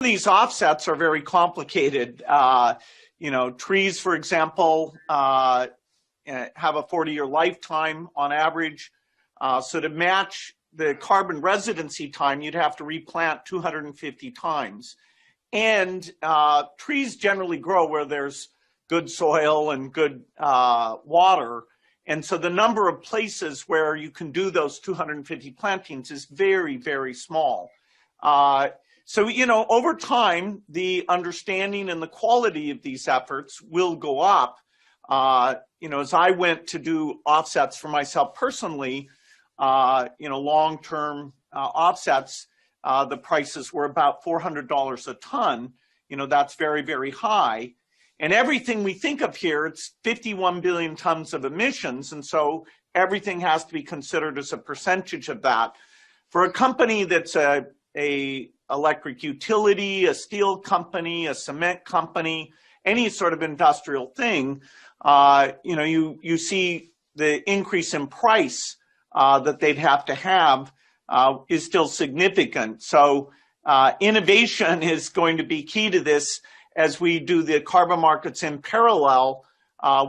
these offsets are very complicated. You know, trees, for example, have a 40-year lifetime on average. So to match the carbon residency time, you'd have to replant 250 times. And trees generally grow where there's good soil and good water. And so the number of places where you can do those 250 plantings is very, very small. So, you know, over time, the understanding and the quality of these efforts will go up. You know, as I went to do offsets for myself personally, you know, long-term offsets, the prices were about $400 a ton. You know, that's very, very high. And everything we think of here, it's 51 billion tons of emissions. And so everything has to be considered as a percentage of that. For a company that's a electric utility, a steel company, a cement company, any sort of industrial thing, you know, you see the increase in price that they'd have to have is still significant. So innovation is going to be key to this as we do the carbon markets in parallel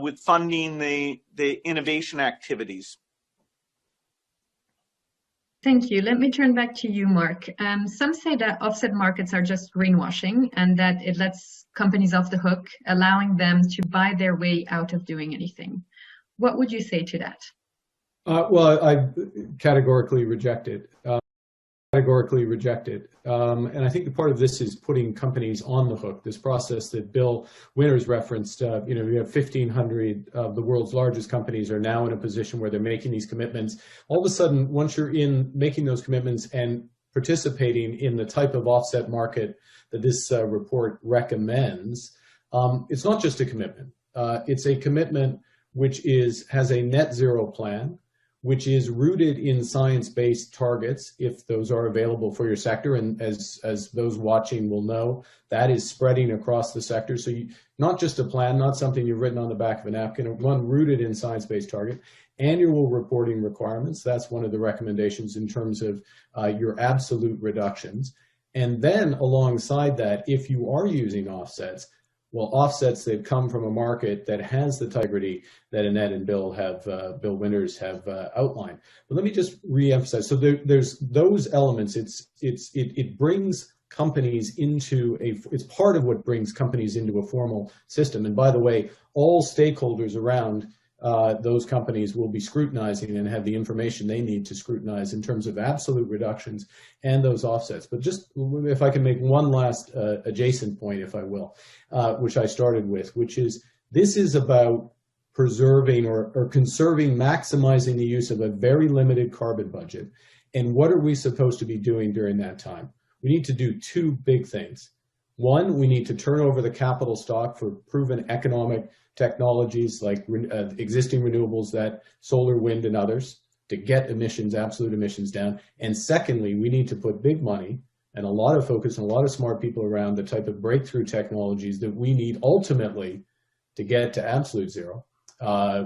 with funding the innovation activities. Thank you. Let me turn back to you, Mark. Some say that offset markets are just greenwashing and that it lets companies off the hook, allowing them to buy their way out of doing anything. What would you say to that? Well, I categorically reject it. And I think the part of this is putting companies on the hook. This process that Bill Winters referenced, you know, we have 1,500 of the world's largest companies are now in a position where they're making these commitments. All of a sudden, once you're in making those commitments and participating in the type of offset market that this report recommends, it's not just a commitment. It's a commitment which has a net zero plan, which is rooted in science-based targets, if those are available for your sector. And as those watching will know, that is spreading across the sector. So not just a plan, not something you've written on the back of a napkin, one rooted in science-based target. Annual reporting requirements, that's one of the recommendations in terms of your absolute reductions. And then alongside that, if you are using offsets, well, offsets that come from a market that has the integrity that Annette and Bill Winters have outlined. But let me just reemphasize. So there's those elements. It brings companies into it's part of what brings companies into a formal system. And by the way, all stakeholders around those companies will be scrutinizing and have the information they need to scrutinize in terms of absolute reductions and those offsets. But just if I can make one last adjacent point, if I will, which I started with, which is this is about preserving or conserving, maximizing the use of a very limited carbon budget. And what are we supposed to be doing during that time? We need to do two big things. One, we need to turn over the capital stock for proven economic technologies like existing renewables, that solar, wind, and others, to get emissions, absolute emissions down. And secondly, we need to put big money and a lot of focus and a lot of smart people around the type of breakthrough technologies that we need ultimately to get to absolute zero,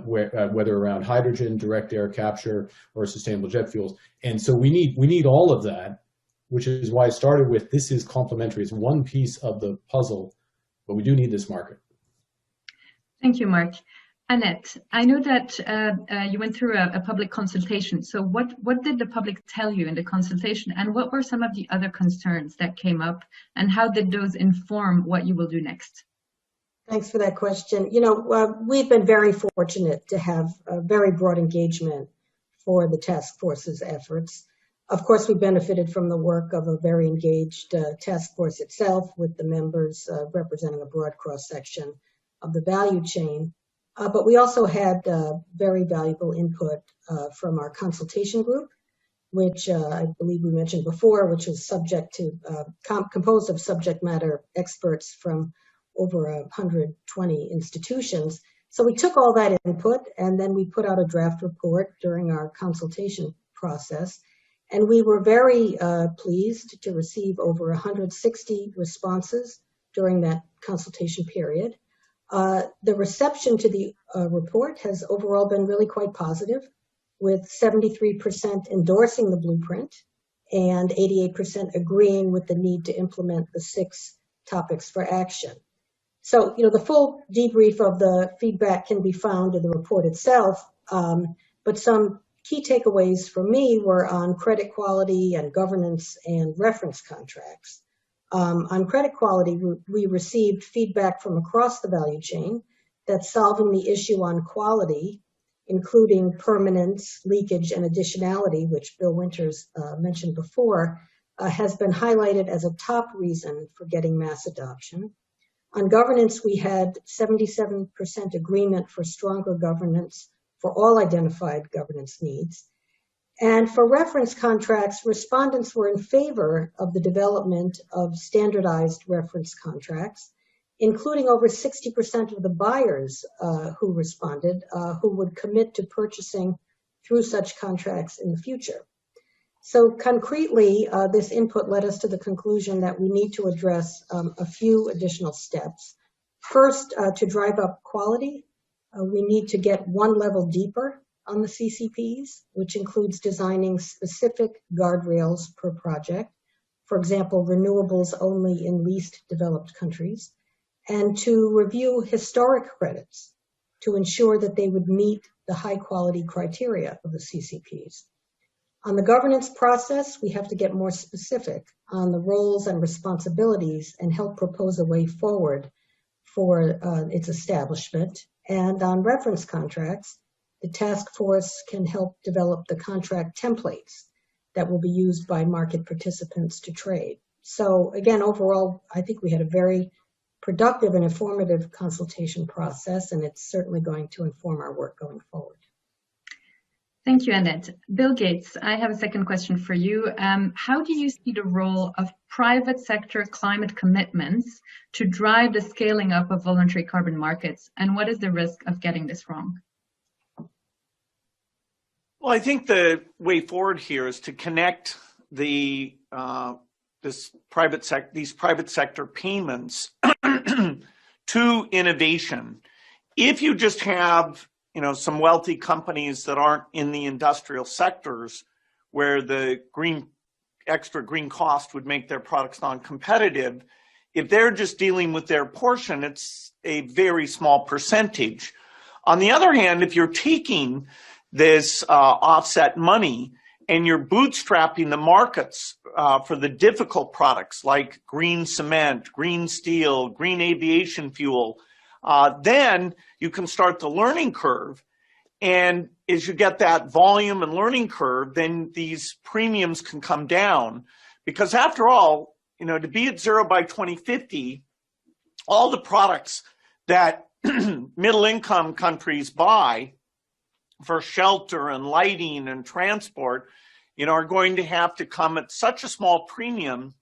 whether around hydrogen, direct air capture, or sustainable jet fuels. And so we need all of that, which is why I started with this is complementary. It's one piece of the puzzle, but we do need this market. Thank you, Mark. Annette, I know that you went through a public consultation. So what did the public tell you in the consultation, and what were some of the other concerns that came up, and how did those inform what you will do next? Thanks for that question. You know, we've been very fortunate to have a very broad engagement for the task force's efforts. Of course, we benefited from the work of a very engaged task force itself, with the members representing a broad cross-section of the value chain. But we also had very valuable input from our consultation group, which I believe we mentioned before, which was composed of subject matter experts from over 120 institutions. So we took all that input and then we put out a draft report during our consultation process. And we were very pleased to receive over 160 responses during that consultation period. The reception to the report has overall been really quite positive, with 73% endorsing the blueprint and 88% agreeing with the need to implement the 6 topics for action. So, the full debrief of the feedback can be found in the report itself, but some key takeaways for me were on credit quality and governance and reference contracts. On credit quality, we received feedback from across the value chain that solving the issue on quality, including permanence, leakage, and additionality, which Bill Winters mentioned before, has been highlighted as a top reason for getting mass adoption. On governance, we had 77% agreement for stronger governance for all identified governance needs. And for reference contracts, respondents were in favor of the development of standardized reference contracts, including over 60% of the buyers who responded who would commit to purchasing through such contracts in the future. So concretely, this input led us to the conclusion that we need to address a few additional steps. First, to drive up quality, we need to get one level deeper on the CCPs, which includes designing specific guardrails per project, for example, renewables only in least developed countries, and to review historic credits to ensure that they would meet the high quality criteria of the CCPs. On the governance process, we have to get more specific on the roles and responsibilities and help propose a way forward for its establishment. And on reference contracts, the task force can help develop the contract templates that will be used by market participants to trade. So again, overall, I think we had a very productive and informative consultation process, and it's certainly going to inform our work going forward. Thank you, Annette. Bill Gates, I have a second question for you. How do you see the role of private sector climate commitments to drive the scaling up of voluntary carbon markets, and what is the risk of getting this wrong? Well, I think the way forward here is to connect the these private sector payments to innovation. If you just have some wealthy companies that aren't in the industrial sectors where the extra green cost would make their products non-competitive, if they're just dealing with their portion, it's a very small percentage. On the other hand, if you're taking this offset money and you're bootstrapping the markets for the difficult products like green cement, green steel, green aviation fuel, then you can start the learning curve. And as you get that volume and learning curve, then these premiums can come down. Because after all, to be at zero by 2050, all the products that middle income countries buy for shelter and lighting and transport, are going to have to come at such a small premium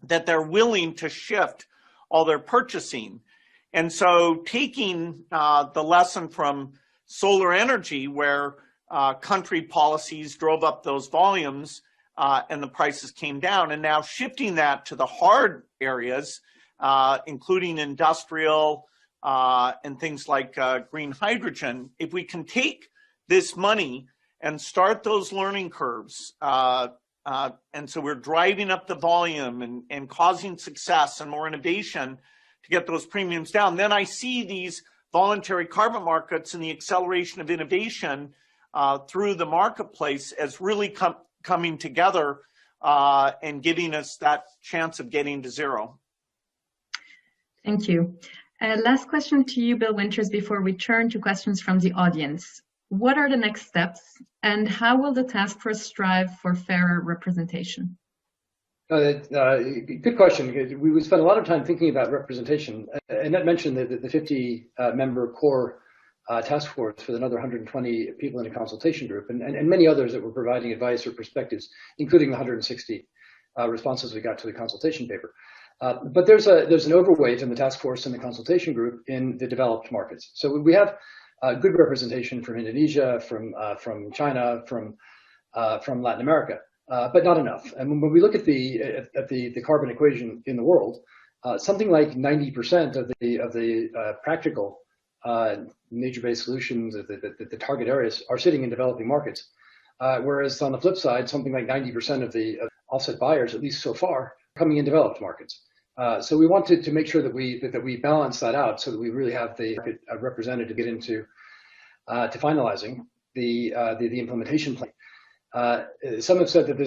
that they're willing to shift all their purchasing. And so taking the lesson from solar energy, where country policies drove up those volumes and the prices came down, and now shifting that to the hard areas, including industrial and things like green hydrogen, if we can take this money and start those learning curves, and so we're driving up the volume and causing success and more innovation to get those premiums down, then I see these voluntary carbon markets and the acceleration of innovation through the marketplace as really coming together and giving us that chance of getting to zero. Thank you. Last question to you, Bill Winters, before we turn to questions from the audience. What are the next steps, and how will the task force strive for fairer representation? Good question. We spent a lot of time thinking about representation. Annette mentioned the 50-member core task force with another 120 people in a consultation group, and many others that were providing advice or perspectives, including the 160 responses we got to the consultation paper. But there's an overweight in the task force and the consultation group in the developed markets. So we have good representation from Indonesia, from China, from Latin America. But not enough. And when we look at the carbon equation in the world, something like 90% of the practical nature-based solutions, the target areas, are sitting in developing markets. Whereas on the flip side, something like 90% of offset buyers, at least so far, coming in developed markets. So we wanted to make sure that we balance that out so that we really have the represented to get into to finalizing the implementation plan. Some have said that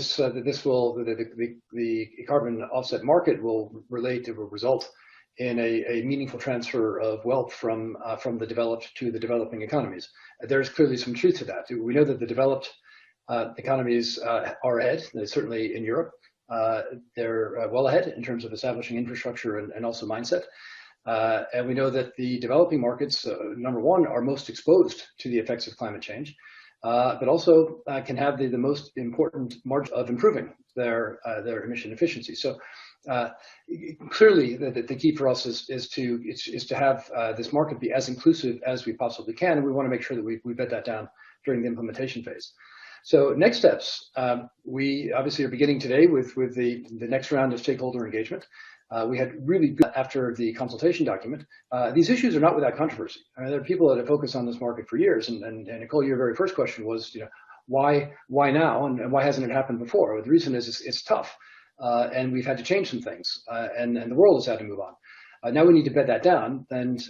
the carbon offset market will result in a meaningful transfer of wealth from the developed to the developing economies. There's clearly some truth to that. We know that the developed economies are ahead, certainly in Europe. They're well ahead in terms of establishing infrastructure and also mindset. And we know that the developing markets, number one, are most exposed to the effects of climate change, but also can have the most important margin of improving their emission efficiency. So clearly, the key for us is to have this market be as inclusive as we possibly can, and we want to make sure that we bed that down during the implementation phase. So next steps, we obviously are beginning today with the next round of stakeholder engagement. We had really good after the consultation document. These issues are not without controversy. I mean, there are people that have focused on this market for years, and Nicole, your very first question was, why now, and why hasn't it happened before? Well, the reason is it's tough, and we've had to change some things, and the world has had to move on. Now we need to bed that down and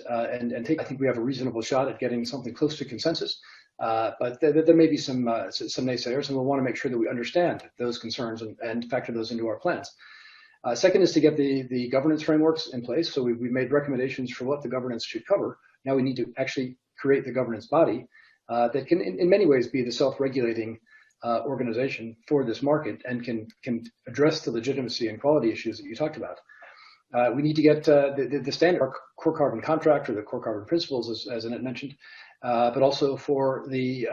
take. I think we have a reasonable shot at getting something close to consensus. But there may be some naysayers, and we'll want to make sure that we understand those concerns and factor those into our plans. Second is to get the governance frameworks in place. So we've made recommendations for what the governance should cover. Now we need to actually create the governance body that can, in many ways, be the self-regulating organization for this market and can address the legitimacy and quality issues that you talked about. We need to get the standard core carbon contract or the core carbon principles, as Annette mentioned, but also for the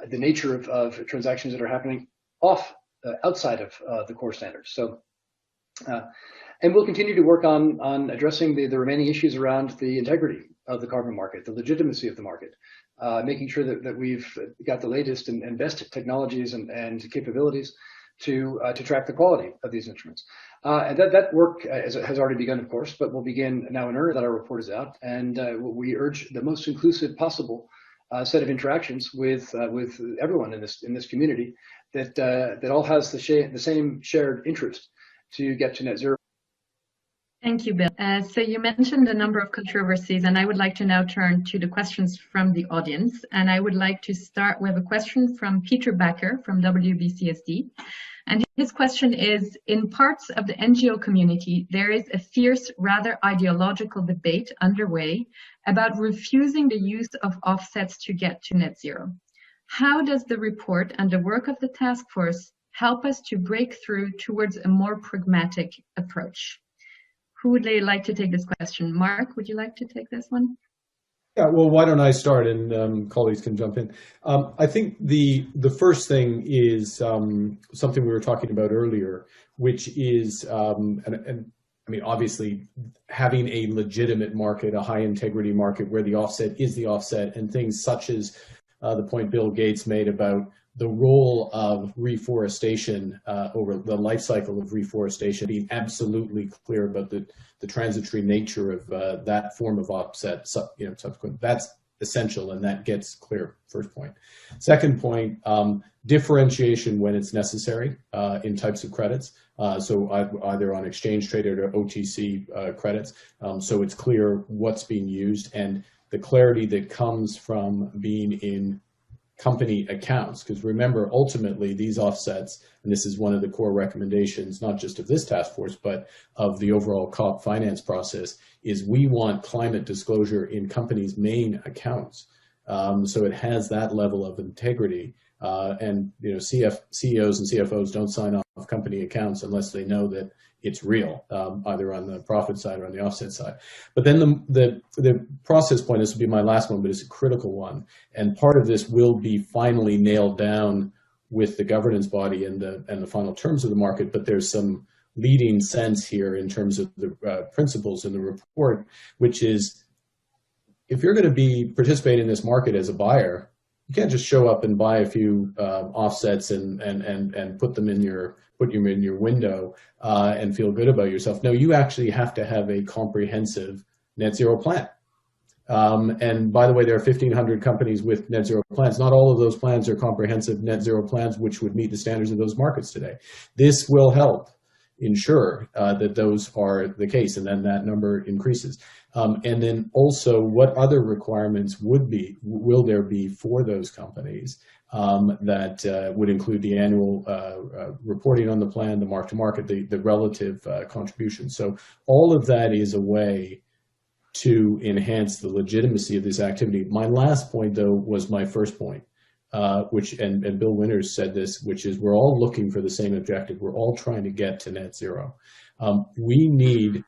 nature of transactions that are happening outside of the core standards. So, and we'll continue to work on addressing the remaining issues around the integrity of the carbon market, the legitimacy of the market, making sure that we've got the latest and best technologies and capabilities to track the quality of these instruments. And that work has already begun, of course, but will begin now in earnest that our report is out. And we urge the most inclusive possible set of interactions with everyone in this community that all has the same shared interest to get to net zero. Thank you, Bill. So you mentioned a number of controversies, and I would like to now turn to the questions from the audience. And I would like to start with a question from Peter Backer from WBCSD. And his question is, in parts of the NGO community, there is a fierce, rather ideological debate underway about refusing the use of offsets to get to net zero. How does the report and the work of the task force help us to break through towards a more pragmatic approach? Who would like to take this question? Mark, would you like to take this one? Yeah, well, why don't I start and colleagues can jump in. I think the first thing is something we were talking about earlier, which is, and I mean, obviously having a legitimate market, a high integrity market where the offset is the offset, and things such as the point Bill Gates made about the role of reforestation over the life cycle of reforestation, being absolutely clear about the transitory nature of that form of offset, subsequent. That's essential, and that gets clear, first point. Second point, differentiation when it's necessary in types of credits. So either on exchange traded or OTC credits. So it's clear what's being used and the clarity that comes from being in company accounts, because remember, ultimately these offsets, and this is one of the core recommendations, not just of this task force, but of the overall COP finance process, is we want climate disclosure in companies' main accounts. So it has that level of integrity. And CEOs and CFOs don't sign off company accounts unless they know that it's real, either on the profit side or on the offset side. But then the process point, this will be my last one, but it's a critical one. And part of this will be finally nailed down with the governance body and the final terms of the market, but there's some leading sense here in terms of the principles in the report, which is if you're going to be participating in this market as a buyer, you can't just show up and buy a few offsets and put them in your window and feel good about yourself. No, you actually have to have a comprehensive net zero plan. And by the way, there are 1,500 companies with net zero plans. Not all of those plans are comprehensive net zero plans, which would meet the standards of those markets today. This will help ensure that those are the case, and then that number increases. And then also, what other requirements will there be for those companies that would include the annual reporting on the plan, the mark-to-market, the relative contribution. So all of that is a way to enhance the legitimacy of this activity. My last point, though, was my first point, which, and Bill Winters said this, which is we're all looking for the same objective. We're all trying to get to net zero. We need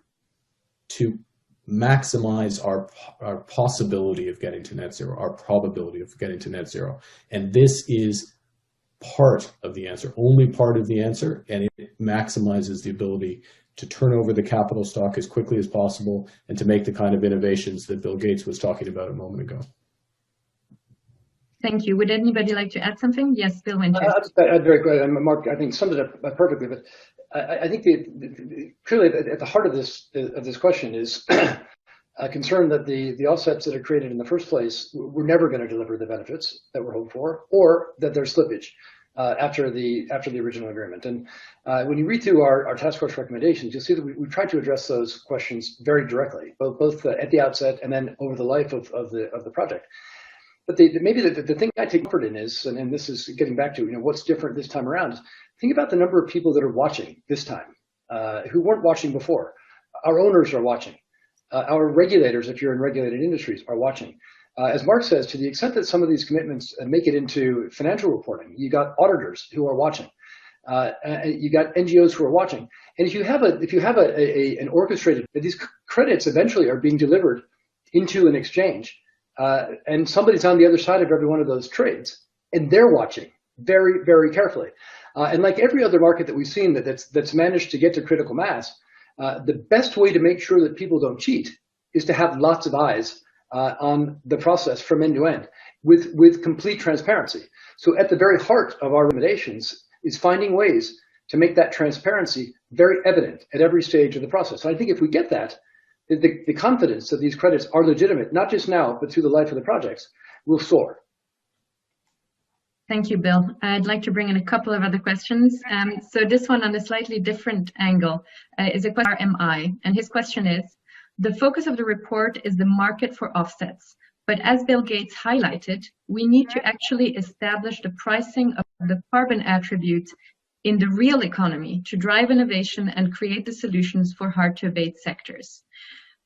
to maximize our possibility of getting to net zero, our probability of getting to net zero. And this is part of the answer, only part of the answer, and it maximizes the ability to turn over the capital stock as quickly as possible and to make the kind of innovations that Bill Gates was talking about a moment ago. Thank you. Would anybody like to add something? Yes, Bill Winters. I'd very great. Mark, I think, summed it up perfectly. But I think clearly at the heart of this question is a concern that the offsets that are created in the first place were never going to deliver the benefits that we're hoping for, or that there's slippage after the original agreement. And when you read through our task force recommendations, you'll see that we tried to address those questions very directly, both at the outset and then over the life of the project. But maybe the thing I take comfort in is, and this is getting back to what's different this time around, is think about the number of people that are watching this time who weren't watching before. Our owners are watching. Our regulators, if you're in regulated industries, are watching. As Mark says, to the extent that some of these commitments make it into financial reporting, you got auditors who are watching. You got NGOs who are watching. And if you have an orchestrated, these credits eventually are being delivered into an exchange, and somebody's on the other side of every one of those trades, and they're watching very, very carefully. And like every other market that we've seen that's managed to get to critical mass, the best way to make sure that people don't cheat is to have lots of eyes on the process from end to end with complete transparency. So at the very heart of our recommendations is finding ways to make that transparency very evident at every stage of the process. And I think if we get that, the confidence that these credits are legitimate, not just now, but through the life of the projects, will soar. Thank you, Bill. I'd like to bring in a couple of other questions. So this one on a slightly different angle is a question for RMI. And his question is, the focus of the report is the market for offsets. But as Bill Gates highlighted, we need to actually establish the pricing of the carbon attributes in the real economy to drive innovation and create the solutions for hard-to-abate sectors.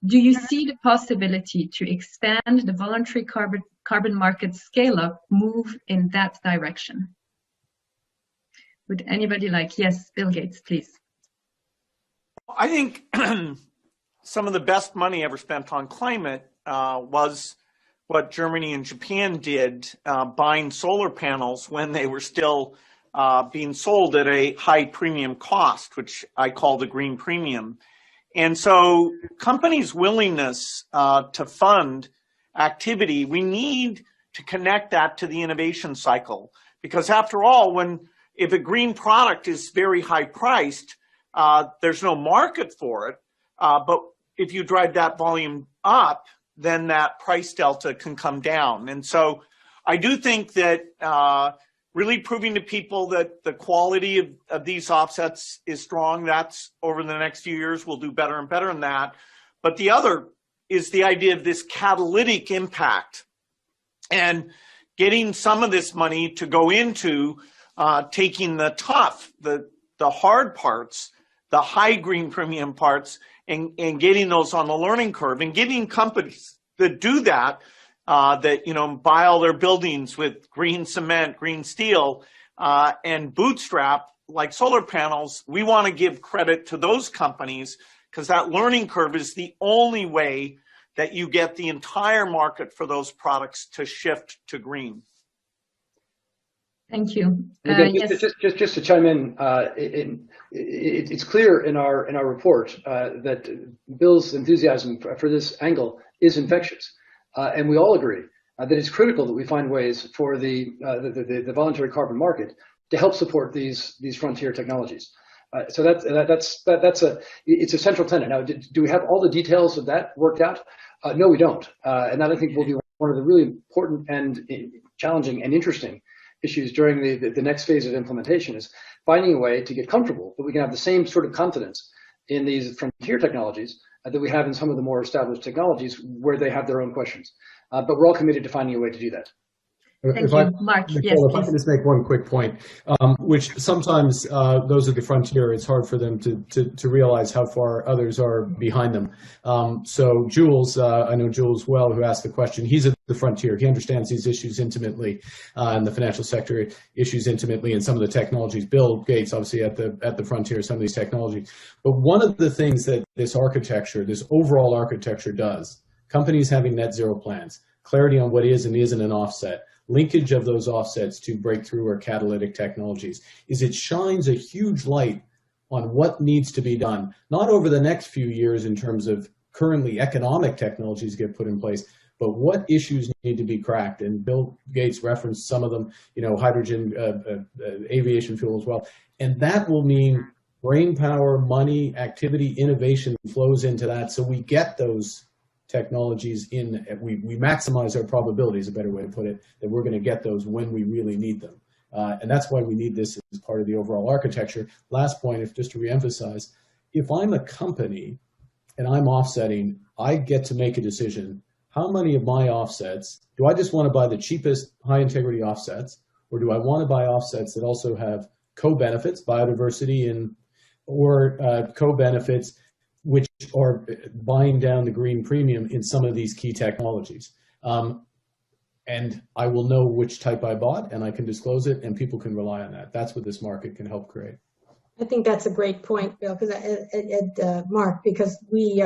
Do you see the possibility to expand the voluntary carbon market scale-up move in that direction? Would anybody like? Yes, Bill Gates, please. I think some of the best money ever spent on climate was what Germany and Japan did, buying solar panels when they were still being sold at a high premium cost, which I call the green premium. And so companies' willingness to fund activity, we need to connect that to the innovation cycle. Because after all, if a green product is very high priced, there's no market for it. But if you drive that volume up, then that price delta can come down. And so I do think that really proving to people that the quality of these offsets is strong, that's over the next few years, we'll do better and better in that. But the other is the idea of this catalytic impact and getting some of this money to go into taking the tough, the hard parts, the high green premium parts, and getting those on the learning curve, and giving companies that do that, buy all their buildings with green cement, green steel, and bootstrap like solar panels. We want to give credit to those companies because that learning curve is the only way that you get the entire market for those products to shift to green. Thank you. Again, yes. just to chime in, it's clear in our report that Bill's enthusiasm for this angle is infectious, and we all agree that it's critical that we find ways for the voluntary carbon market to help support these frontier technologies. So it's a central tenet. Now, do we have all the details of that worked out? No, we don't. And that I think will be one of the really important and challenging and interesting issues during the next phase of implementation, is finding a way to get comfortable that we can have the same sort of confidence in these frontier technologies that we have in some of the more established technologies where they have their own questions. But we're all committed to finding a way to do that. Thank you, Mark. Nicole, Yes, if I can just make one quick point, which sometimes those at the frontier, it's hard for them to realize how far others are behind them. So Jules, I know Jules well, who asked the question, he's at the frontier. He understands these issues intimately, and the financial sector issues intimately, and some of the technologies. Bill Gates, obviously at the frontier, some of these technologies. But one of the things that this architecture, this overall architecture does, companies having net zero plans, clarity on what is and isn't an offset, linkage of those offsets to breakthrough or catalytic technologies, is it shines a huge light on what needs to be done, not over the next few years in terms of currently economic technologies get put in place, but what issues need to be cracked. And Bill Gates referenced some of them, hydrogen, aviation fuel as well. And that will mean brain power, money, activity, innovation flows into that, so we get those technologies in, we maximize our probability, is a better way to put it, that we're going to get those when we really need them. And that's why we need this as part of the overall architecture. Last point, just to reemphasize, if I'm a company and I'm offsetting, I get to make a decision. How many of my offsets, do I just want to buy the cheapest high integrity offsets, or do I want to buy offsets that also have co-benefits, biodiversity, or co-benefits which are buying down the green premium in some of these key technologies? And I will know which type I bought, and I can disclose it, and people can rely on that. That's what this market can help create. I think that's a great point, Bill, because Mark, because we,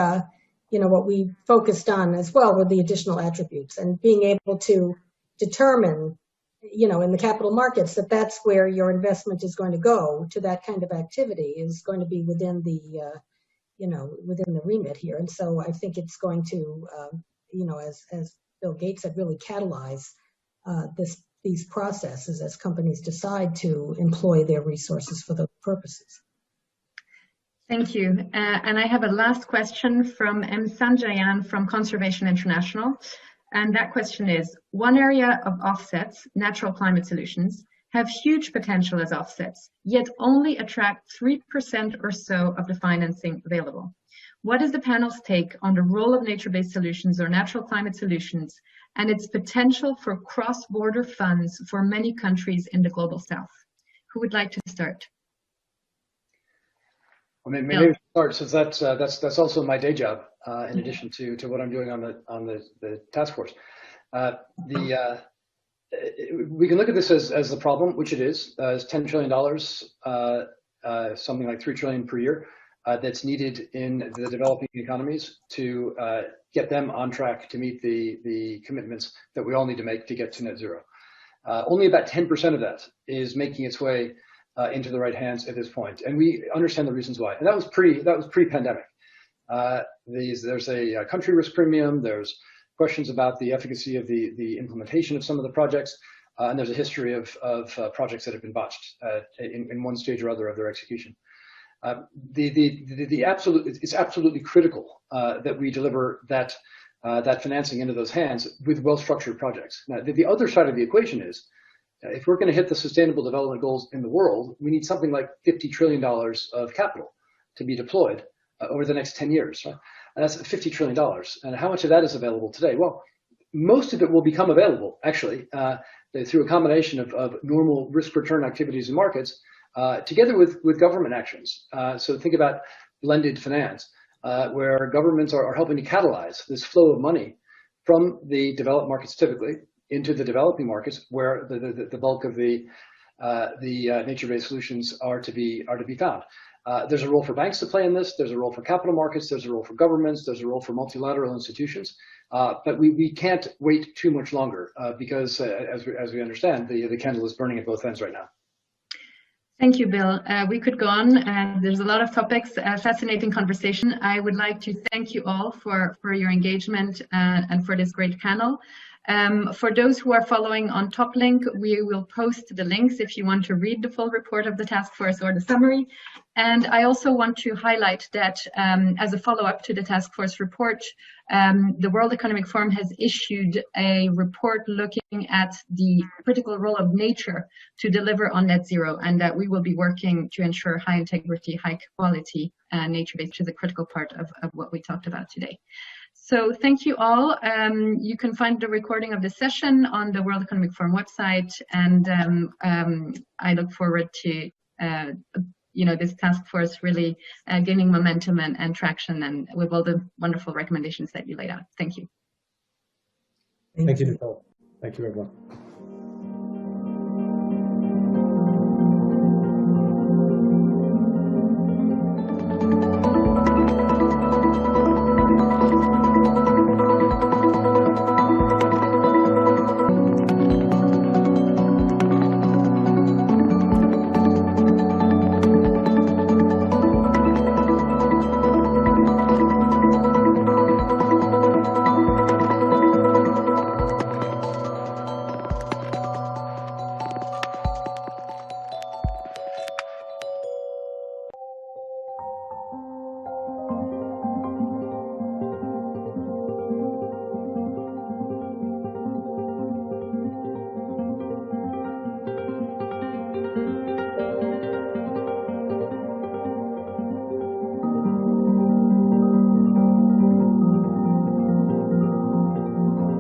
what we focused on as well were the additional attributes, and being able to determine, in the capital markets, that's where your investment is going to go to, that kind of activity is going to be within the within the remit here. And so I think it's going to, as Bill Gates said, really catalyze these processes as companies decide to employ their resources for those purposes. Thank you. And I have a last question from M. Sanjayan from Conservation International. And that question is, one area of offsets, natural climate solutions, have huge potential as offsets, yet only attract 3% or so of the financing available. What is the panel's take on the role of nature-based solutions or natural climate solutions and its potential for cross-border funds for many countries in the global south? Who would like to start? Well, maybe start, since that's also my day job, in addition to what I'm doing on the task force. We can look at this as the problem, which it is $10 trillion, something like $3 trillion per year, that's needed in the developing economies to get them on track to meet the commitments that we all need to make to get to net zero. Only about 10% of that is making its way into the right hands at this point, and we understand the reasons why. And that was pre-pandemic. There's a country risk premium. There's questions about the efficacy of the implementation of some of the projects, and there's a history of projects that have been botched in one stage or other of their execution. It's absolutely critical that we deliver that financing into those hands with well-structured projects. Now, the other side of the equation is, if we're going to hit the sustainable development goals in the world, we need something like $50 trillion of capital to be deployed over the next 10 years. Right? And that's $50 trillion. And how much of that is available today? Well, most of it will become available, actually, through a combination of normal risk-return activities in markets, together with government actions. So think about blended finance, where governments are helping to catalyze this flow of money from the developed markets typically into the developing markets, where the bulk of the nature-based solutions are to be found. There's a role for banks to play in this. There's a role for capital markets. There's a role for governments. There's a role for multilateral institutions. But we can't wait too much longer because, as we understand, the candle is burning at both ends right now. Thank you, Bill. We could go on. There's a lot of topics, fascinating conversation. I would like to thank you all for your engagement and for this great panel. For those who are following on top link, we will post the links if you want to read the full report of the task force or the summary. And I also want to highlight that as a follow-up to the task force report, the World Economic Forum has issued a report looking at the critical role of nature to deliver on net zero, and that we will be working to ensure high integrity, high quality nature-based, which is a critical part of what we talked about today. So thank you all. You can find the recording of the session on the World Economic Forum website, and I look forward to this task force really gaining momentum and traction, and with all the wonderful recommendations that you laid out. Thank you. Thank you, Nicole. Thank you, everyone.